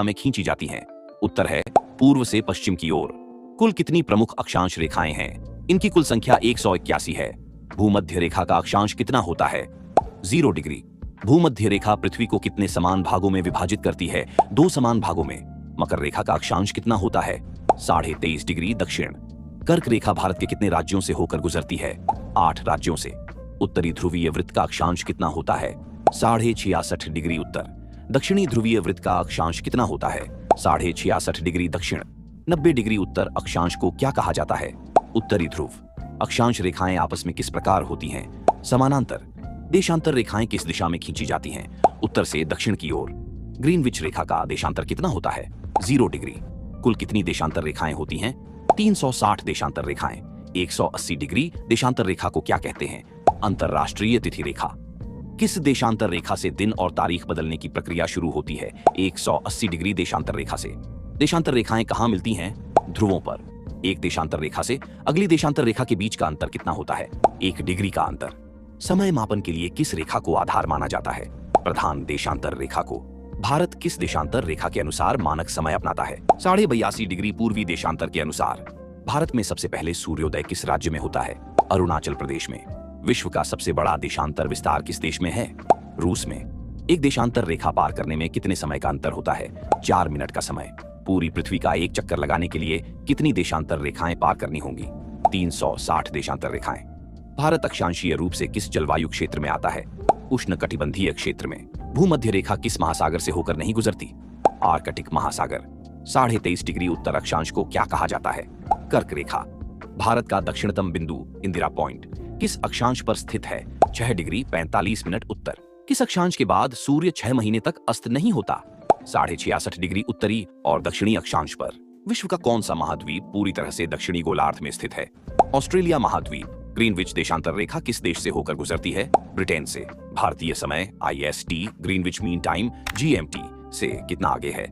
में खींची जाती हैं? उत्तर है पूर्व से पश्चिम की ओर। कुल कितनी प्रमुख अक्षांश रेखाएं हैं? इनकी कुल संख्या 181 है। भूमध्य रेखा का अक्षांश कितना होता है? 0 डिग्री। भूमध्य रेखा पृथ्वी को कितने समान भागों में विभाजित करती है? 2 समान भागों में। मकर रेखा का अक्षांश कितना होता है? 23.5 डिग्री दक्षिण। कर्क रेखा भारत के कितने राज्यों से होकर गुजरती है? 8 राज्यों से। उत्तरी ध्रुवीय वृत्त का अक्षांश कितना होता है? 66.5 डिग्री उत्तर। दक्षिणी ध्रुवीय वृत्त का अक्षांश कितना होता है? 66.5 डिग्री दक्षिण। 90 डिग्री उत्तर अक्षांश को क्या कहा जाता है? उत्तरी ध्रुव। अक्षांश रेखाएं आपस में किस प्रकार होती हैं? समानांतर। देशांतर रेखाएं किस दिशा में खींची जाती हैं? उत्तर से दक्षिण की ओर। ग्रीनविच रेखा का देशांतर कितना होता है? 0 डिग्री। कुल कितनी देशांतर रेखाएं होती हैं? 360 देशांतर रेखाएं। 180 डिग्री देशांतर रेखा को क्या कहते हैं? अंतरराष्ट्रीय तिथि रेखा। किस देशांतर रेखा से दिन और तारीख बदलने की प्रक्रिया शुरू होती है? 180 डिग्री देशांतर रेखा से। देशांतर रेखाएं कहां मिलती हैं? ध्रुवों पर। एक देशांतर रेखा से अगली देशांतर रेखा के बीच का अंतर कितना होता है? 1 डिग्री का अंतर। समय मापन के लिए किस रेखा को आधार माना जाता है? प्रधान देशांतर रेखा को। भारत किस देशांतर रेखा के अनुसार मानक समय अपनाता है? 82.5 डिग्री पूर्वी देशांतर के अनुसार। भारत में सबसे पहले सूर्योदय किस राज्य में होता है? अरुणाचल प्रदेश में। विश्व का सबसे बड़ा देशांतर विस्तार किस देश में है? रूस में। एक देशांतर रेखा पार करने में कितने समय का अंतर होता है? 4 मिनट का समय। पूरी पृथ्वी का एक चक्कर लगाने के लिए कितनी देशांतर रेखाएं पार करनी होंगी? 360 देशांतर रेखाएं। भारत अक्षांशीय रूप से किस जलवायु क्षेत्र में आता है? उष्णकटिबंधीय क्षेत्र में। भूमध्य रेखा किस महासागर से होकर नहीं गुजरती? आर्कटिक महासागर। 23.5 डिग्री उत्तर अक्षांश को क्या कहा जाता है? कर्क रेखा। भारत का दक्षिणतम बिंदु इंदिरा पॉइंट किस अक्षांश पर स्थित है? 6 डिग्री 45 मिनट उत्तर। किस अक्षांश के बाद सूर्य 6 महीने तक अस्त नहीं होता? 66.5 डिग्री उत्तरी और दक्षिणी अक्षांश पर। विश्व का कौन सा महाद्वीप पूरी तरह से दक्षिणी गोलार्ध में स्थित है? ऑस्ट्रेलिया महाद्वीप। ग्रीनविच देशांतर रेखा किस देश से होकर गुजरती है? ब्रिटेन से। भारतीय समय IST Greenwich mean time GMT से कितना आगे है?